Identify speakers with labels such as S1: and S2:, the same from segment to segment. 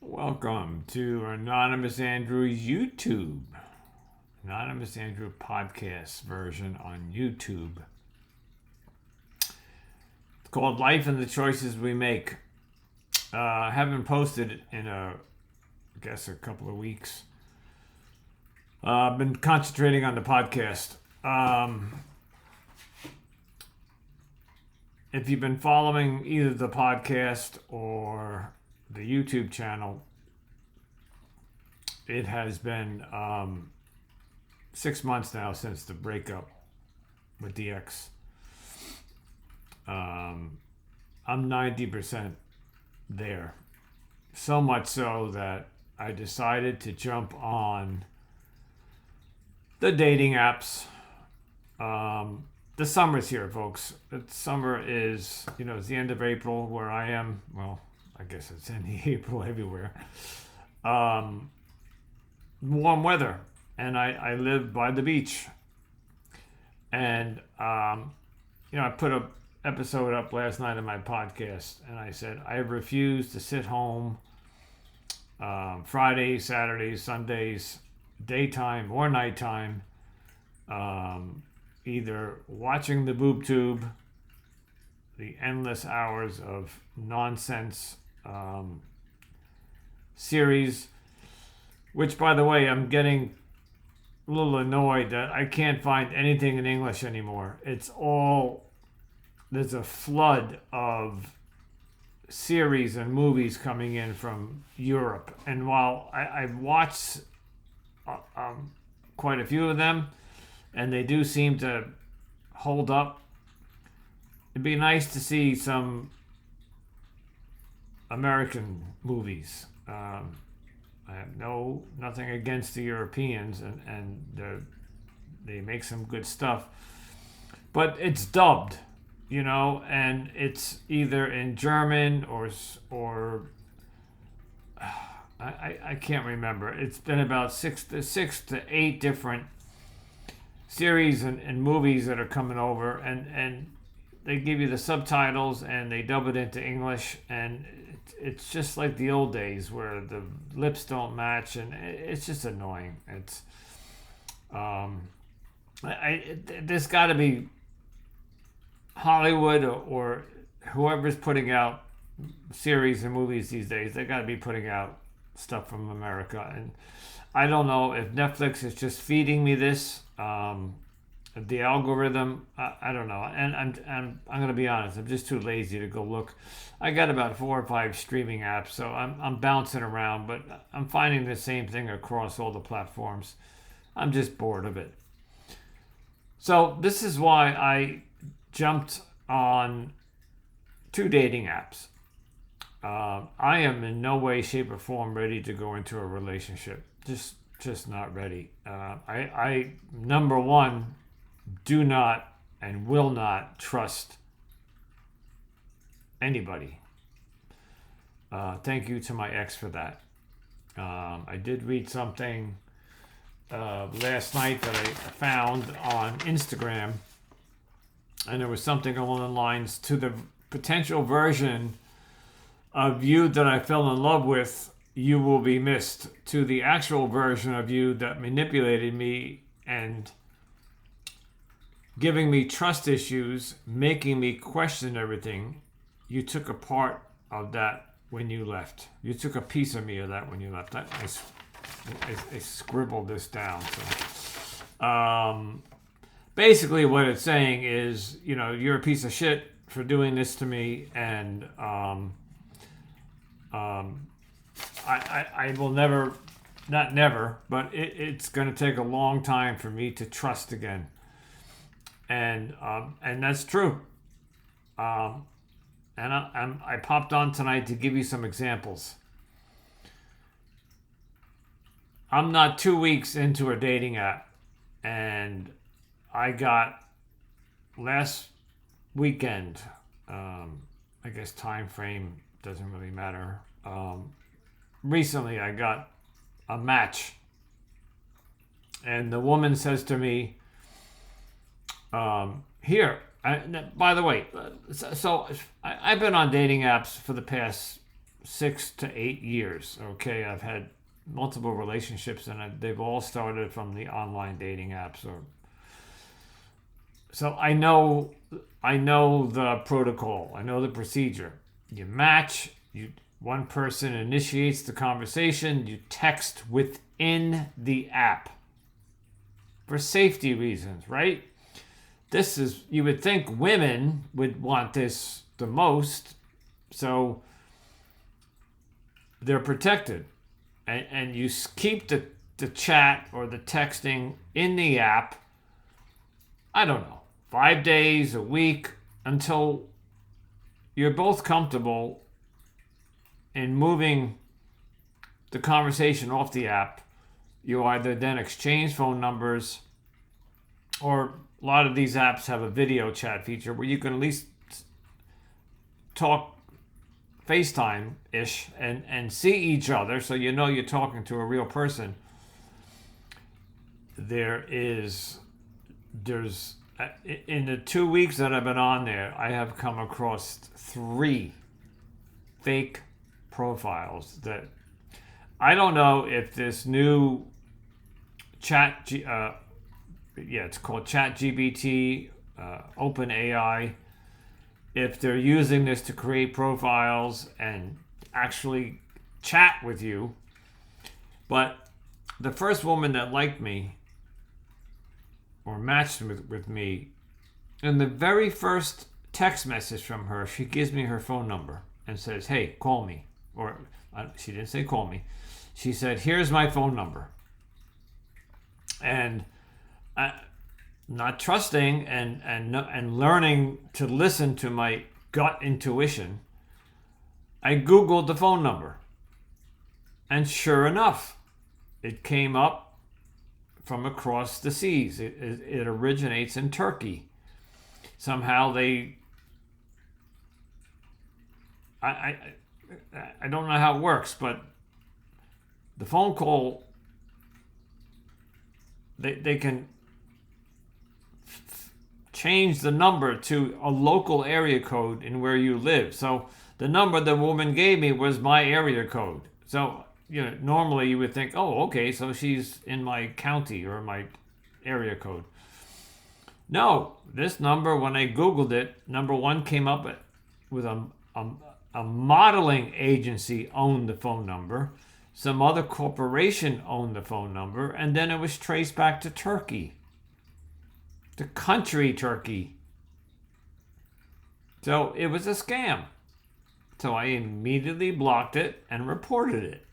S1: Welcome to Anonymous Andrew's YouTube. Anonymous Andrew podcast version on YouTube. It's called Life and the Choices We Make. I haven't posted it in a couple of weeks. I've been concentrating on the podcast. If you've been following either the podcast or the YouTube channel, it has been 6 months now since the breakup with the ex. I'm 90% there. So much so that I decided to jump on the dating apps. The summer's here, folks. The summer is, it's the end of April where I am. Well, I guess it's in April everywhere. Warm weather. And I live by the beach. And, I put an episode up last night of my podcast. And I said, I refuse to sit home Fridays, Saturdays, Sundays, daytime or nighttime, either watching the boob tube, the endless hours of nonsense series, which, by the way, I'm getting a little annoyed that I can't find anything in English anymore. There's a flood of series and movies coming in from Europe. And while I've watched quite a few of them, and they do seem to hold up, it'd be nice to see some American movies. I have nothing against the Europeans, and they make some good stuff, but it's dubbed, and it's either in German or I can't remember. It's been about six to eight different series and movies that are coming over, and they give you the subtitles and they dub it into English, and it's just like the old days where the lips don't match, and it's just annoying. It's there's got to be Hollywood or whoever's putting out series and movies these days. They got to be putting out stuff from America, and I don't know if Netflix is just feeding me this. The algorithm, I don't know, and I'm going to be honest. I'm just too lazy to go look. I got about 4 or 5 streaming apps, so I'm bouncing around, but I'm finding the same thing across all the platforms. I'm just bored of it. So this is why I jumped on 2 dating apps. I am in no way, shape, or form ready to go into a relationship. Just not ready. I number one, do not and will not trust anybody. Thank you to my ex for that. I did read something last night that I found on Instagram, and there was something along the lines to the potential version of you that I fell in love with. You will be missed. To the actual version of you that manipulated me and giving me trust issues, making me question everything. You took a part of that when you left. You took a piece of me of that when you left. I scribbled this down. So, basically what it's saying is, you're a piece of shit for doing this to me, and I will never, not never, but it's going to take a long time for me to trust again. And that's true. And I popped on tonight to give you some examples. I'm not 2 weeks into a dating app, and I got last weekend, I guess time frame doesn't really matter. Recently I got a match, and the woman says to me, here, by the way, so I've been on dating apps for the past 6 to 8 years. Okay, I've had multiple relationships, and they've all started from the online dating apps. So I know the protocol. I know the procedure. You match. One person initiates the conversation. You text within the app for safety reasons, right? You would think women would want this the most, so they're protected. And you keep the chat or the texting in the app, I don't know, 5 days, a week, until you're both comfortable in moving the conversation off the app. You either then exchange phone numbers, or a lot of these apps have a video chat feature where you can at least talk FaceTime-ish and see each other, so you know you're talking to a real person. There's in the 2 weeks that I've been on there, I have come across 3 fake profiles that I don't know if this new it's called ChatGPT, OpenAI, if they're using this to create profiles and actually chat with you. But the first woman that liked me or matched with me, in the very first text message from her, she gives me her phone number and says, "Hey, call me." Or she didn't say call me. She said, "Here's my phone number." And not trusting and learning to listen to my gut intuition, I Googled the phone number. And sure enough, it came up from across the seas. It originates in Turkey. Somehow I don't know how it works, but the phone call, they can change the number to a local area code in where you live. So the number the woman gave me was my area code. So, normally you would think, oh, okay, so she's in my county or my area code. No, this number, when I Googled it, number one came up with a modeling agency owned the phone number. Some other corporation owned the phone number, and then it was traced back to Turkey. The country Turkey. So it was a scam. So I immediately blocked it and reported it.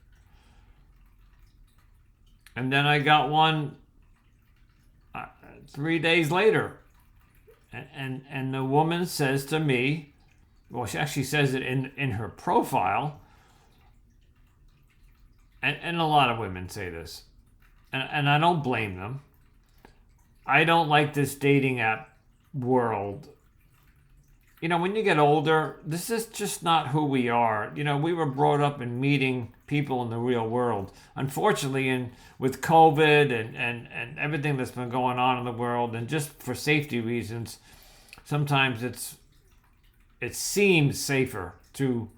S1: And then I got one 3 days later. And the woman says to me, well, she actually says it in her profile. And a lot of women say this. And I don't blame them. I don't like this dating app world. When you get older, this is just not who we are. We were brought up in meeting people in the real world. Unfortunately, with COVID and everything that's been going on in the world, and just for safety reasons, sometimes it seems safer to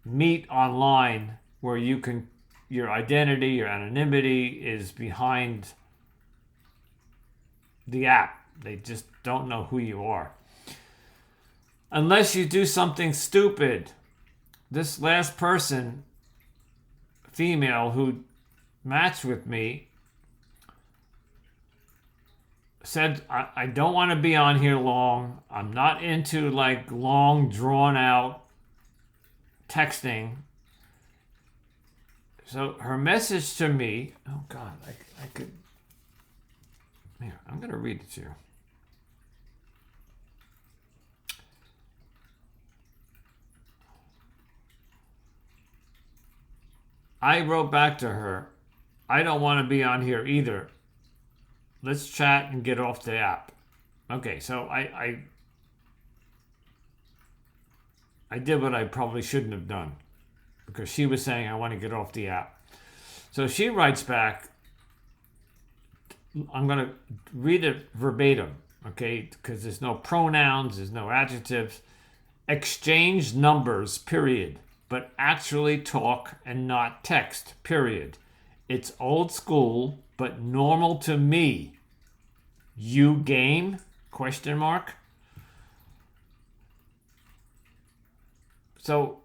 S1: meet online, where your identity, your anonymity is behind the app. They just don't know who you are. Unless you do something stupid. This last person, female, who matched with me, said, I don't want to be on here long. I'm not into long drawn out texting. So her message to me, oh God, I could, here, I'm going to read it to you. I wrote back to her, I don't want to be on here either. Let's chat and get off the app. Okay, so I did what I probably shouldn't have done, because she was saying, I want to get off the app. So she writes back, I'm going to read it verbatim, okay, because there's no pronouns, there's no adjectives. exchange numbers, period, but actually talk and not text, period. It's old school, but normal to me. You game? Question mark. So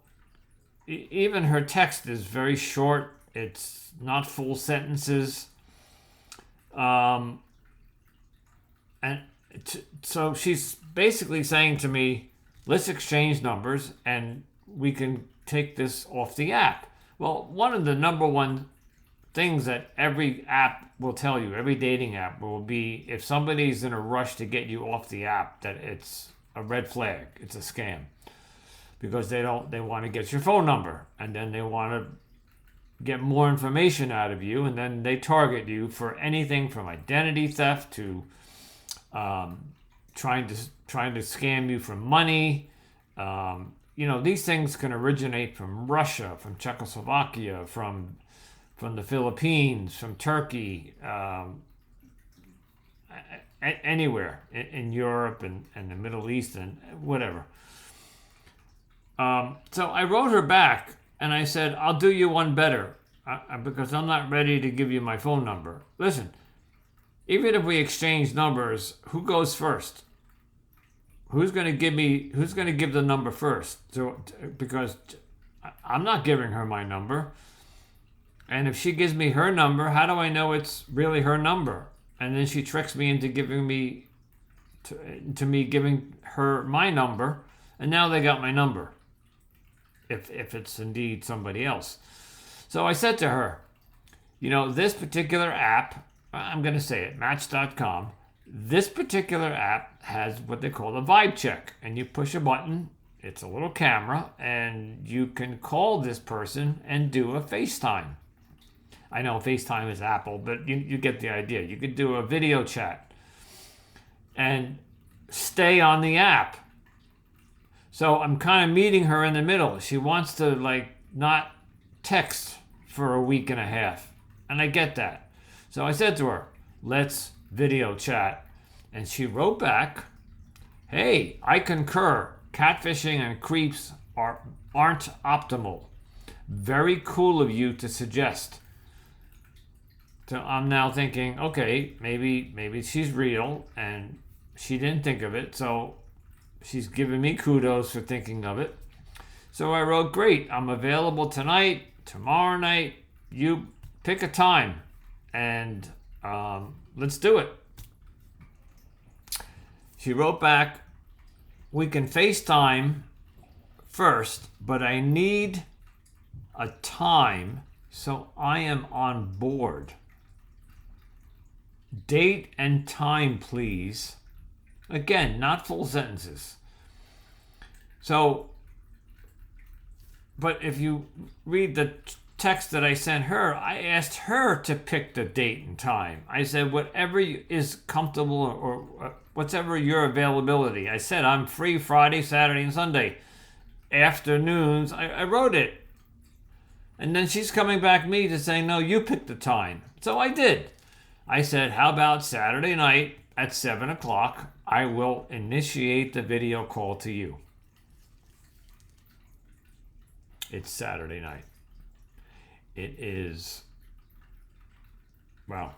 S1: even her text is very short. It's not full sentences. And so she's basically saying to me, let's exchange numbers and we can take this off the app. Well, one of the number one things that every app will tell you, every dating app will be, if somebody's in a rush to get you off the app, that it's a red flag, it's a scam. Because they want to get your phone number, and then they want to get more information out of you, and then they target you for anything from identity theft to trying to scam you for money. These things can originate from Russia, from Czechoslovakia, from the Philippines, from Turkey, anywhere in Europe and the Middle East and whatever. So I wrote her back and I said, I'll do you one better because I'm not ready to give you my phone number. Listen, even if we exchange numbers, who goes first? Who's going to give the number first? Because I'm not giving her my number. And if she gives me her number, how do I know it's really her number? And then she tricks me into giving me giving her my number, and now they got my number. If it's indeed somebody else. So I said to her, this particular app, I'm going to say it, Match.com, this particular app has what they call a vibe check. And you push a button, it's a little camera, and you can call this person and do a FaceTime. I know FaceTime is Apple, but you get the idea. You could do a video chat and stay on the app. So I'm kind of meeting her in the middle. She wants to not text for a week and a half. And I get that. So I said to her, let's video chat. And she wrote back, hey, I concur. Catfishing and creeps aren't optimal. Very cool of you to suggest. So I'm now thinking, okay, maybe she's real and she didn't think of it. So she's giving me kudos for thinking of it. So I wrote, great, I'm available tonight, tomorrow night. You pick a time and let's do it. She wrote back, we can FaceTime first, but I need a time so I am on board. Date and time, please. Again, not full sentences. So, but if you read the text that I sent her, I asked her to pick the date and time. I said, whatever is comfortable or whatever your availability. I said, I'm free Friday, Saturday, and Sunday. Afternoons, I wrote it. And then she's coming back me to say, no, you pick the time. So I did. I said, how about Saturday night at 7 o'clock? I will initiate the video call to you. It's Saturday night. It is, well,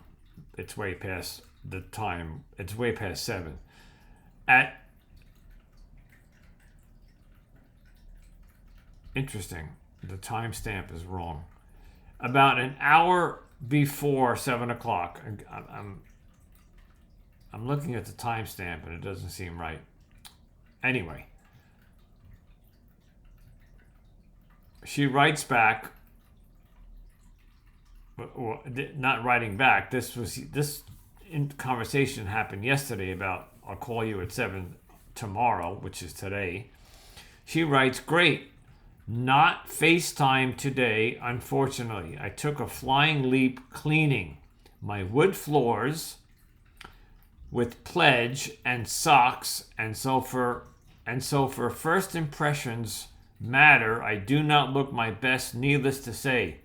S1: it's way past the time. It's way past 7. Interesting. The timestamp is wrong. About an hour before 7 o'clock, I'm looking at the timestamp and it doesn't seem right. Anyway, she writes back, or not writing back. This conversation happened yesterday about I'll call you at 7 tomorrow, which is today. She writes, great. Not FaceTime today, unfortunately. I took a flying leap cleaning my wood floors with pledge and socks, and so for first impressions matter, I do not look my best, needless to say.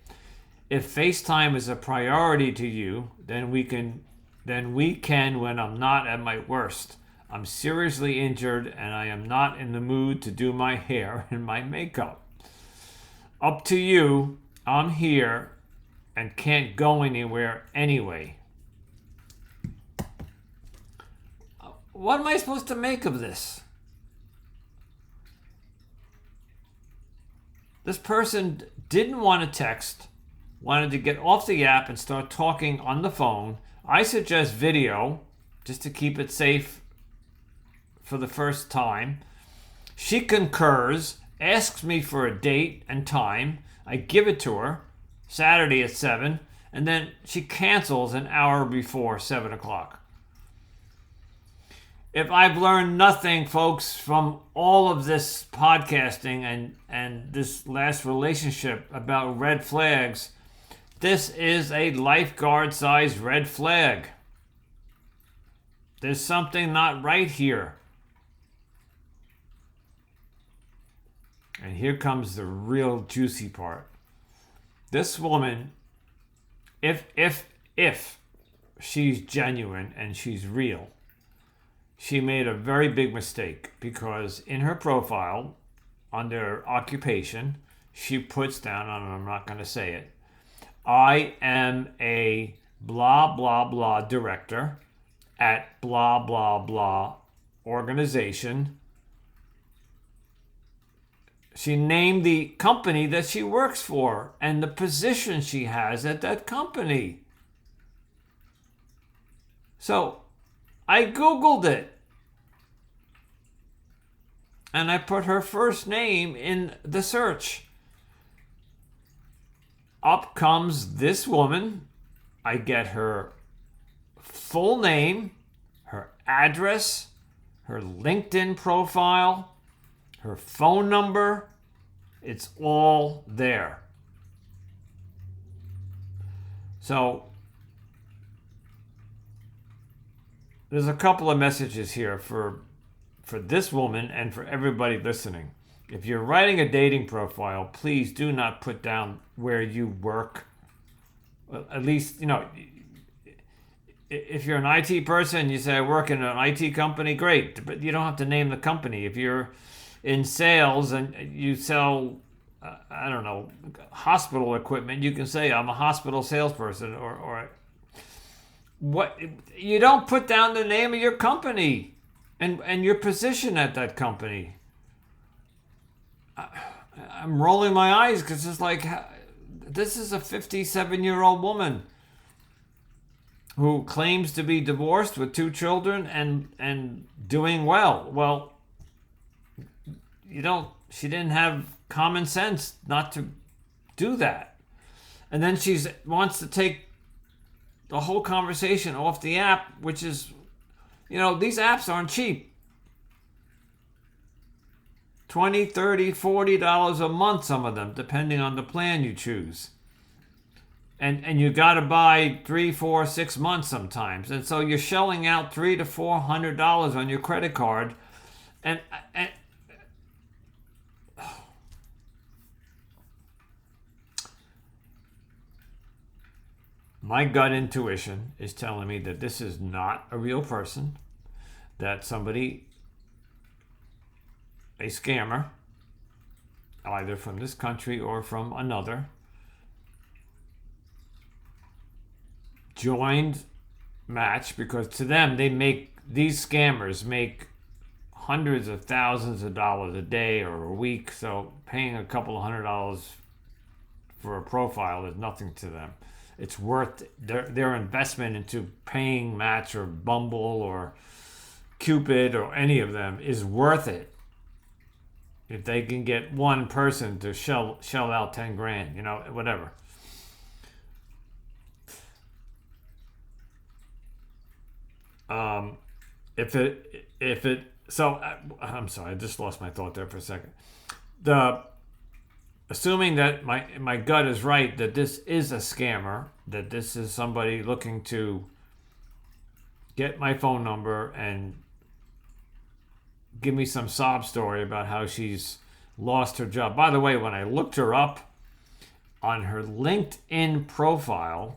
S1: If FaceTime is a priority to you, then we can when I'm not at my worst. I'm seriously injured and I am not in the mood to do my hair and my makeup. Up to you. I'm here and can't go anywhere anyway. What am I supposed to make of this? This person didn't want to text, wanted to get off the app and start talking on the phone. I suggest video, just to keep it safe for the first time. She concurs, asks me for a date and time. I give it to her, Saturday at 7, and then she cancels an hour before 7 o'clock. If I've learned nothing, folks, from all of this podcasting and this last relationship about red flags, this is a lifeguard-sized red flag. There's something not right here. And here comes the real juicy part. This woman, if she's genuine and she's real, she made a very big mistake, because in her profile, under occupation, she puts down, and I'm not going to say it, I am a blah, blah, blah director at blah, blah, blah organization. She named the company that she works for and the position she has at that company. So I Googled it. And I put her first name in the search. Up comes this woman. I get her full name, her address, her LinkedIn profile, her phone number. It's all there. So there's a couple of messages here for this woman and for everybody listening. If you're writing a dating profile, please do not put down where you work. At least, if you're an IT person, you say, I work in an IT company, great. But you don't have to name the company. If you're in sales and you sell, hospital equipment, you can say, I'm a hospital salesperson, or what. You don't put down the name of your company and your position at that company. I'm rolling my eyes because it's like, this is a 57-year-old woman who claims to be divorced with 2 children and doing well. Well, she didn't have common sense not to do that. And then she wants to take the whole conversation off the app, which is, these apps aren't cheap. $20, $30, $40 a month, some of them, depending on the plan you choose. And you got to buy 3, 4, 6 months sometimes. And so you're shelling out $300 to $400 on your credit card. And my gut intuition is telling me that this is not a real person, that somebody, a scammer, either from this country or from another, joined Match, because to them, these scammers make hundreds of thousands of dollars a day or a week, so paying a couple of $100 for a profile is nothing to them. It's worth their investment into paying Match or Bumble or Cupid or any of them is worth it. If they can get one person to shell out 10 grand, whatever. I'm sorry, I just lost my thought there for a second. Assuming that my gut is right, that this is a scammer, that this is somebody looking to get my phone number and give me some sob story about how she's lost her job. By the way, when I looked her up on her LinkedIn profile,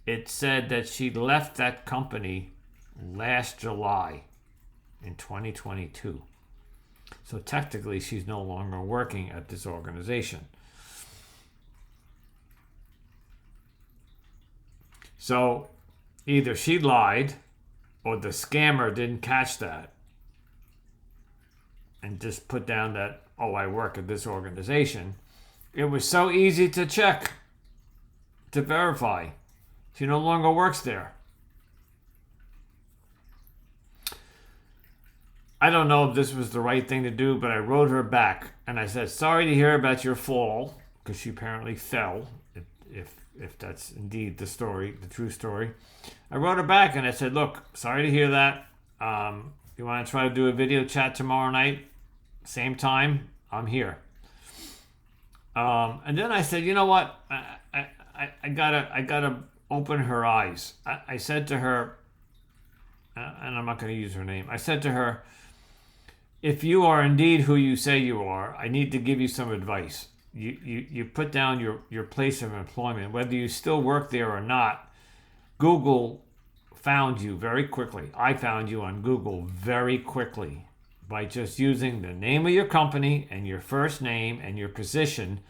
S1: it said that she left that company last July. in 2022. So technically, she's no longer working at this organization. So either she lied or the scammer didn't catch that and just put down that, oh, I work at this organization. It was so easy to check, to verify. She no longer works there. I don't know if this was the right thing to do, but I wrote her back and I said, sorry to hear about your fall, because she apparently fell, if that's indeed the story, the true story. I wrote her back and I said, look, sorry to hear that. You want to try to do a video chat tomorrow night? Same time, I'm here. And then I said, you know what? I gotta open her eyes. I said to her, and I'm not going to use her name. I said to her, if you are indeed who you say you are, I need to give you some advice. You put down your place of employment, whether you still work there or not. Google found you very quickly. I found you on Google very quickly by just using the name of your company and your first name and your position,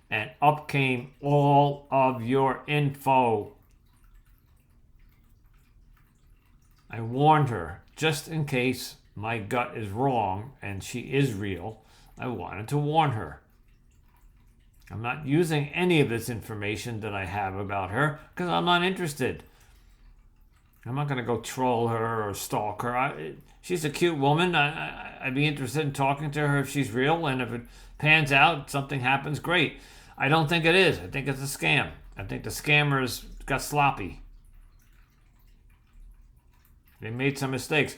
S1: and up came all of your info. I warned her, just in case my gut is wrong and she is real, I wanted to warn her. I'm not using any of this information that I have about her because I'm not interested. I'm not going to go troll her or stalk her. She's a cute woman. I'd be interested in talking to her if she's real, and if it pans out, something happens, great. I don't think it is. I think it's a scam. I think the scammers got sloppy. They made some mistakes.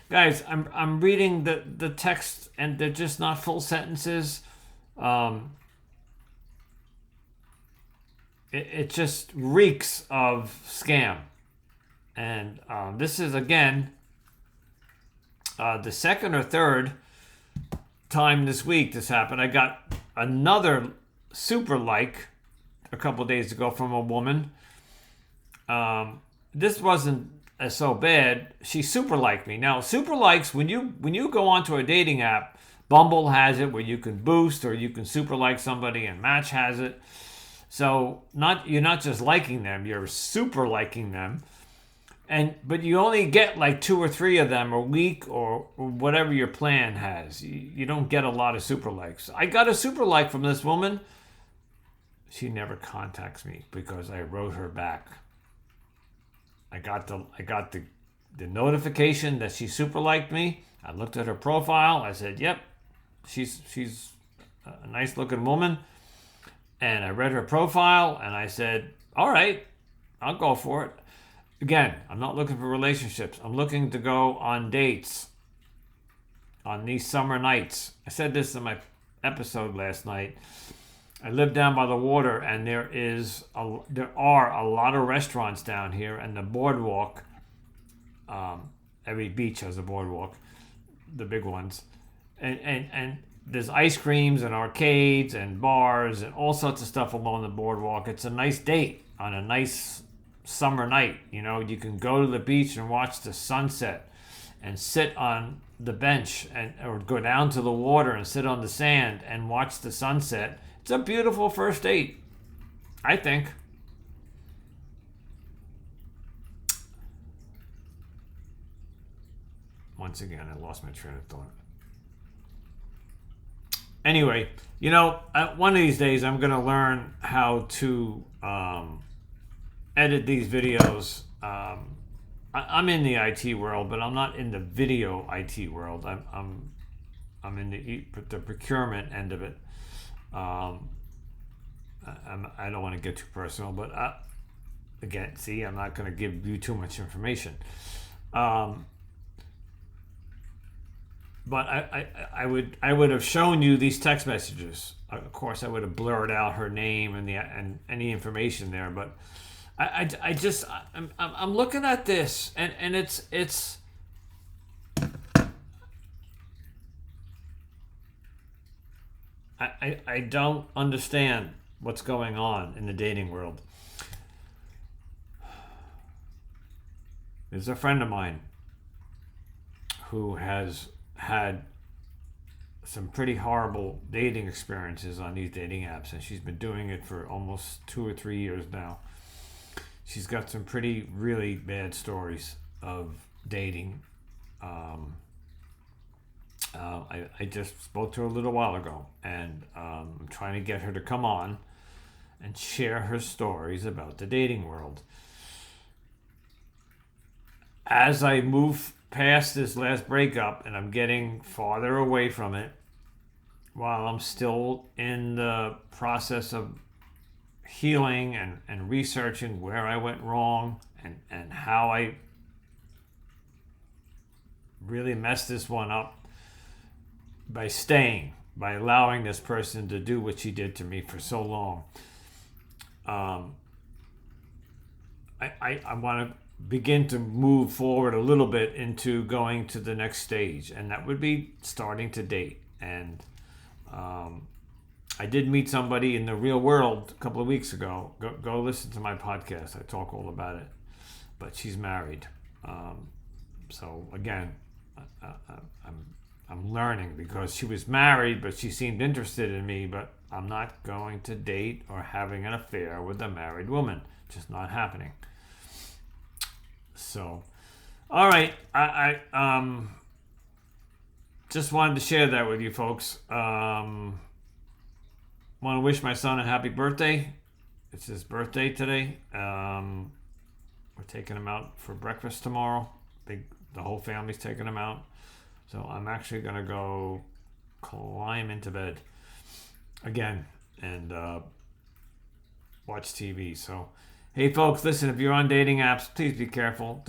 S1: Guys, I'm reading the text, and they're just not full sentences. It just reeks of scam. And this is, again, the second or third time this week this happened. I got another super like a couple days ago from a woman. This wasn't so bad. She super liked me. Now, super likes, when you go onto a dating app, Bumble has it where you can boost or you can super like somebody, and Match has it. So you're not just liking them, you're super liking them. But you only get like 2 or 3 of them a week, or whatever your plan has. You don't get a lot of super likes. I got a super like from this woman. She never contacts me because I wrote her back. I got the notification that she super liked me. I looked at her profile. I said, yep, she's a nice looking woman. And I read her profile and I said, all right, I'll go for it. Again, I'm not looking for relationships. I'm looking to go on dates on these summer nights. I said this in my episode last night. I live down by the water, and there are a lot of restaurants down here, and the boardwalk. Every beach has a boardwalk, the big ones, and there's ice creams and arcades and bars and all sorts of stuff along the boardwalk. It's a nice date on a nice summer night. You know, you can go to the beach and watch the sunset and sit on the bench, or go down to the water and sit on the sand and watch the sunset. It's a beautiful first date, I think. Once again, I lost my train of thought. Anyway, one of these days I'm going to learn how to edit these videos. I'm in the IT world, but I'm not in the video IT world. I'm in the procurement end of it. I don't want to get too personal, but again, see, I'm not going to give you too much information. But I would have shown you these text messages. Of course, I would have blurred out her name and any information there. But I'm looking at this, and it's. I don't understand what's going on in the dating world. There's a friend of mine who has had some pretty horrible dating experiences on these dating apps, and she's been doing it for almost 2 or 3 years now. She's got some pretty really bad stories of dating. I just spoke to her a little while ago, and I'm trying to get her to come on and share her stories about the dating world. As I move past this last breakup and I'm getting farther away from it, while I'm still in the process of healing and researching where I went wrong and how I really messed this one up by allowing this person to do what she did to me for so long. I want to begin to move forward a little bit into going to the next stage, and that would be starting to date. And I did meet somebody in the real world a couple of weeks ago. Go listen to my podcast. I talk all about it. But she's married. So again, I'm learning, because she was married, but she seemed interested in me. But I'm not going to date or having an affair with a married woman. Just not happening. So, all right. I just wanted to share that with you folks. Want to wish my son a happy birthday. It's his birthday today. We're taking him out for breakfast tomorrow. The whole family's taking him out. So I'm actually going to go climb into bed again and watch TV. So, hey folks, listen, if you're on dating apps, please be careful.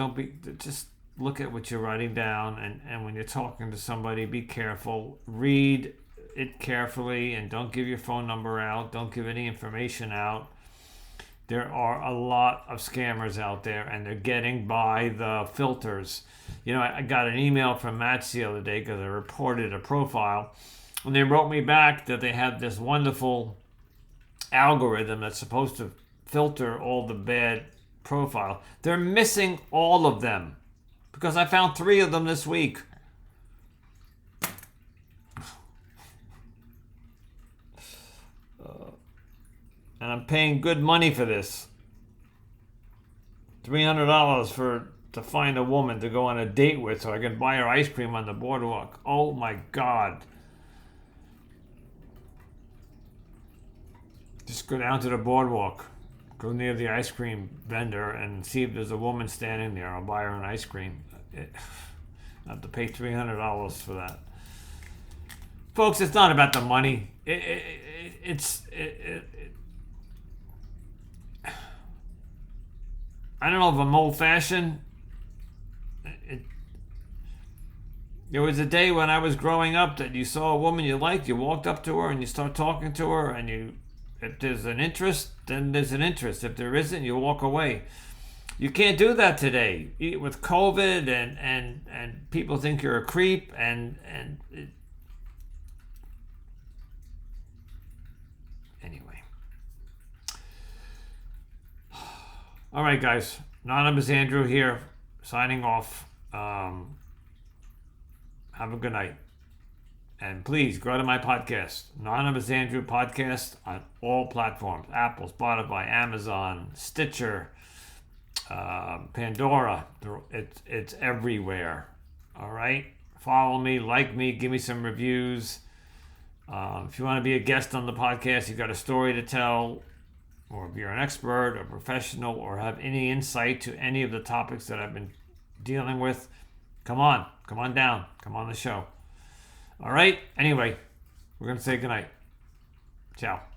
S1: Just look at what you're writing down, and when you're talking to somebody, be careful. Read it carefully, and don't give your phone number out. Don't give any information out. There are a lot of scammers out there, and they're getting by the filters. You know, I got an email from Match the other day because I reported a profile, and they wrote me back that they have this wonderful algorithm that's supposed to filter all the bad profile. They're missing all of them, because I found 3 of them this week. And I'm paying good money for this. $300 to find a woman to go on a date with so I can buy her ice cream on the boardwalk. Oh my God. Just go down to the boardwalk. Go near the ice cream vendor and see if there's a woman standing there. I'll buy her an ice cream. I have to pay $300 for that. Folks, it's not about the money. I don't know if I'm old-fashioned. There was a day when I was growing up that you saw a woman you liked, you walked up to her and you start talking to her, and if there's an interest, then there's an interest. If there isn't, you walk away. You can't do that today with COVID, and people think you're a creep, anyway. All right, guys. Anonymous Andrew here, signing off. Have a good night. And please go to my podcast, Anonymous Andrew Podcast, on all platforms: Apple, Spotify, Amazon, Stitcher, Pandora. It's everywhere. All right? Follow me, like me, give me some reviews. If you want to be a guest on the podcast, you got a story to tell, or if you're an expert or professional or have any insight to any of the topics that I've been dealing with, come on down, come on the show. All right? Anyway, we're going to say goodnight. Ciao.